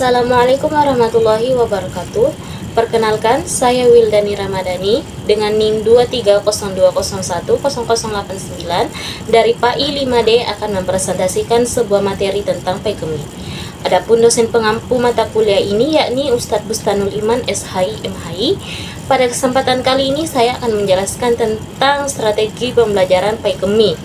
Assalamualaikum warahmatullahi wabarakatuh. Perkenalkan, saya Wildani Ramadhani dengan NIM 23020100089 dari PAI 5D akan mempresentasikan sebuah materi tentang PKMI. Adapun dosen pengampu mata kuliah ini yakni Ustadz Bustanul Iman SHI MHI. Pada kesempatan kali ini saya akan menjelaskan tentang strategi pembelajaran PKMI,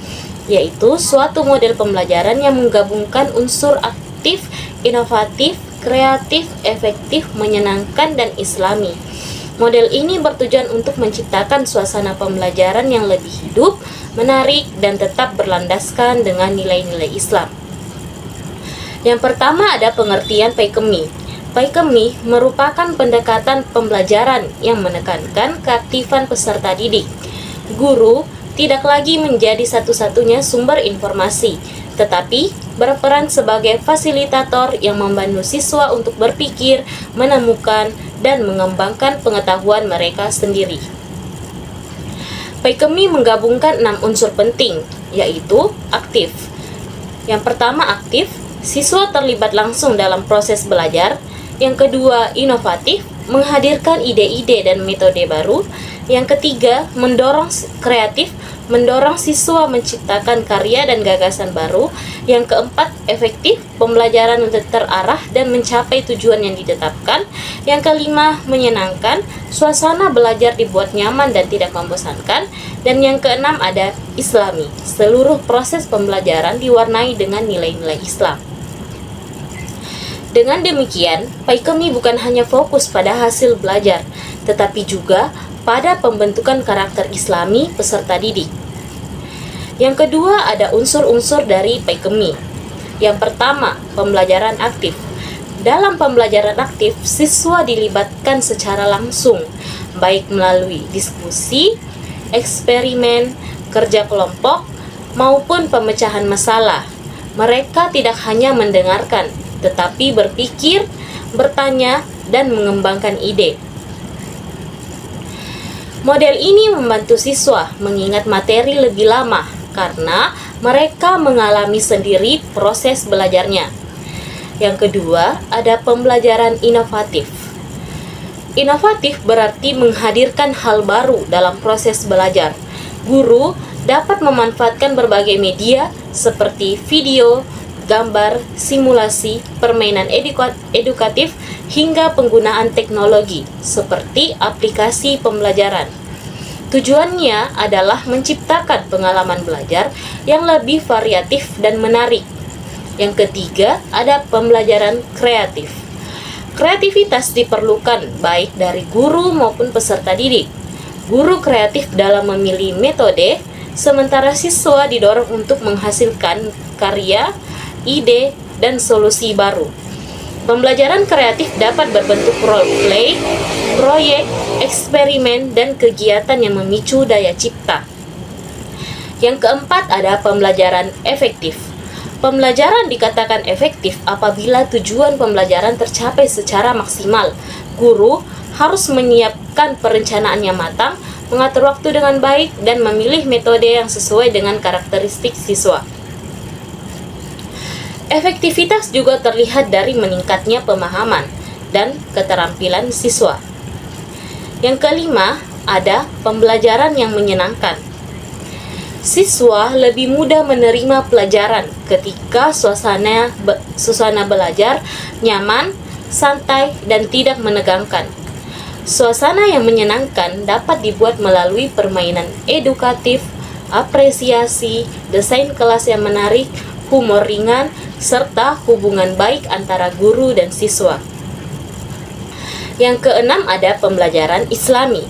yaitu suatu model pembelajaran yang menggabungkan unsur aktif, inovatif, kreatif, efektif, menyenangkan, dan islami. Model ini bertujuan untuk menciptakan suasana pembelajaran yang lebih hidup, menarik, dan tetap berlandaskan dengan nilai-nilai Islam. Yang pertama ada pengertian PKMI. PKMI merupakan pendekatan pembelajaran yang menekankan keaktifan peserta didik. Guru tidak lagi menjadi satu-satunya sumber informasi, tetapi berperan sebagai fasilitator yang membantu siswa untuk berpikir, menemukan, dan mengembangkan pengetahuan mereka sendiri. PKMI menggabungkan 6 unsur penting, yaitu aktif. Yang pertama aktif, siswa terlibat langsung dalam proses belajar. Yang kedua inovatif, menghadirkan ide-ide dan metode baru. Yang ketiga mendorong kreatif, mendorong siswa menciptakan karya dan gagasan baru. Yang keempat, efektif, pembelajaran untuk terarah dan mencapai tujuan yang ditetapkan. Yang kelima, menyenangkan, suasana belajar dibuat nyaman dan tidak membosankan. Dan yang keenam ada islami, seluruh proses pembelajaran diwarnai dengan nilai-nilai Islam. Dengan demikian, PKMI bukan hanya fokus pada hasil belajar, tetapi juga pada pembentukan karakter islami peserta didik. Yang kedua ada unsur-unsur dari PKMI. Yang pertama, pembelajaran aktif. Dalam pembelajaran aktif, siswa dilibatkan secara langsung, baik melalui diskusi, eksperimen, kerja kelompok, maupun pemecahan masalah. Mereka tidak hanya mendengarkan, tetapi berpikir, bertanya, dan mengembangkan ide. Model ini membantu siswa mengingat materi lebih lama karena mereka mengalami sendiri proses belajarnya. Yang kedua, ada pembelajaran inovatif. Inovatif berarti menghadirkan hal baru dalam proses belajar. Guru dapat memanfaatkan berbagai media seperti video, gambar, simulasi, permainan edukatif, hingga penggunaan teknologi seperti aplikasi pembelajaran. Tujuannya adalah menciptakan pengalaman belajar yang lebih variatif dan menarik. Yang ketiga, ada pembelajaran kreatif. Kreativitas diperlukan baik dari guru maupun peserta didik. Guru kreatif dalam memilih metode, sementara siswa didorong untuk menghasilkan karya, ide, dan solusi baru. Pembelajaran kreatif dapat berbentuk role play, proyek, eksperimen, dan kegiatan yang memicu daya cipta. Yang keempat ada pembelajaran efektif. Pembelajaran dikatakan efektif apabila tujuan pembelajaran tercapai secara maksimal. Guru harus menyiapkan perencanaan yang matang, mengatur waktu dengan baik, dan memilih metode yang sesuai dengan karakteristik siswa. Efektivitas juga terlihat dari meningkatnya pemahaman dan keterampilan siswa. Yang kelima, ada pembelajaran yang menyenangkan. Siswa lebih mudah menerima pelajaran ketika suasana belajar nyaman, santai, dan tidak menegangkan. Suasana yang menyenangkan dapat dibuat melalui permainan edukatif, apresiasi, desain kelas yang menarik, humor ringan, serta hubungan baik antara guru dan siswa. Yang keenam ada pembelajaran islami.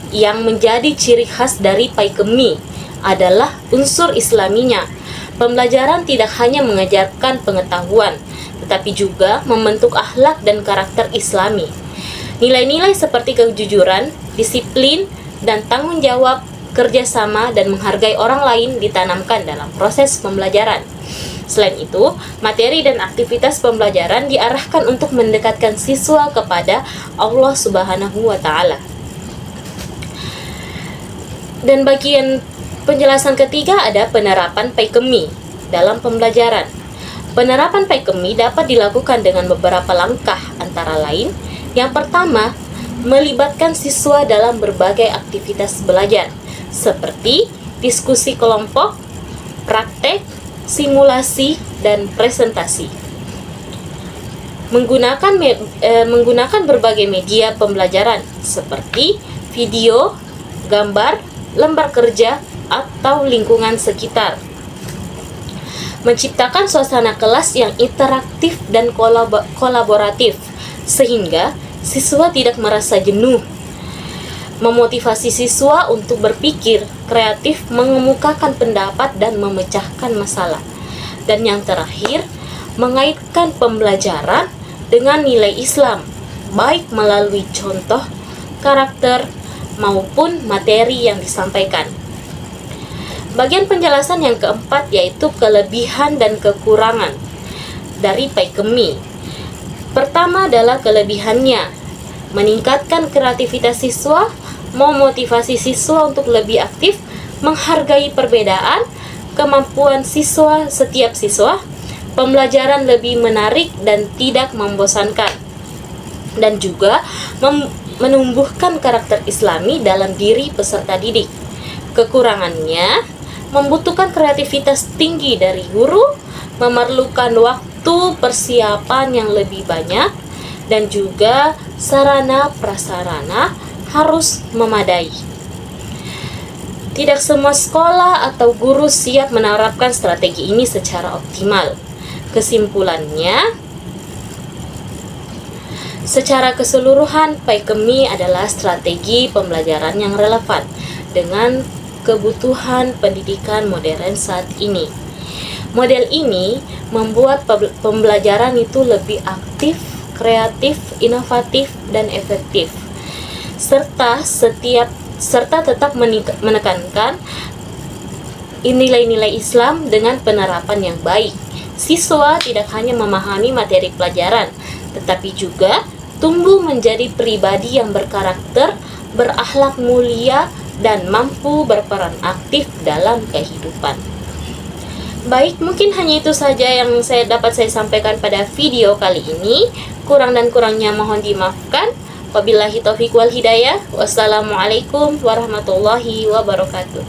Yang menjadi ciri khas dari PKMI adalah unsur islaminya. Pembelajaran tidak hanya mengajarkan pengetahuan, tetapi juga membentuk akhlak dan karakter islami. Nilai-nilai seperti kejujuran, disiplin, dan tanggung jawab, kerjasama, dan menghargai orang lain ditanamkan dalam proses pembelajaran. Selain itu, materi dan aktivitas pembelajaran diarahkan untuk mendekatkan siswa kepada Allah Subhanahu wa Ta'ala. Dan bagian penjelasan ketiga ada penerapan PKMI dalam pembelajaran. Penerapan PAIKEMI dapat dilakukan dengan beberapa langkah, antara lain, yang pertama, melibatkan siswa dalam berbagai aktivitas belajar, seperti diskusi kelompok, praktek, simulasi, dan presentasi. Menggunakan berbagai media pembelajaran, seperti video, gambar, lembar kerja, atau lingkungan sekitar. Menciptakan suasana kelas yang interaktif dan kolaboratif, sehingga siswa tidak merasa jenuh. Memotivasi siswa untuk berpikir kreatif, mengemukakan pendapat, dan memecahkan masalah. Dan yang terakhir, mengaitkan pembelajaran dengan nilai Islam, baik melalui contoh, karakter, maupun materi yang disampaikan. Bagian penjelasan yang keempat yaitu kelebihan dan kekurangan dari PAIKEMI. Pertama adalah kelebihannya, meningkatkan kreativitas siswa, memotivasi siswa untuk lebih aktif, menghargai perbedaan, kemampuan setiap siswa, pembelajaran lebih menarik dan tidak membosankan, dan juga menumbuhkan karakter Islami dalam diri peserta didik. Kekurangannya, membutuhkan kreativitas tinggi dari guru, memerlukan waktu persiapan yang lebih banyak, dan juga sarana prasarana harus memadai. Tidak semua sekolah atau guru siap menerapkan strategi ini secara optimal. Kesimpulannya, secara keseluruhan, PAIKEMI adalah strategi pembelajaran yang relevan dengan kebutuhan pendidikan modern saat ini. Model ini membuat pembelajaran itu lebih aktif, kreatif, inovatif, dan efektif, serta tetap menekankan nilai-nilai Islam dengan penerapan yang baik. Siswa tidak hanya memahami materi pelajaran, tetapi juga tumbuh menjadi pribadi yang berkarakter, berakhlak mulia, dan mampu berperan aktif dalam kehidupan. Baik, mungkin hanya itu saja yang dapat saya sampaikan pada video kali ini. Kurang dan kurangnya mohon dimaafkan. Wabillahi taufiq wal hidayah. Wassalamualaikum warahmatullahi wabarakatuh.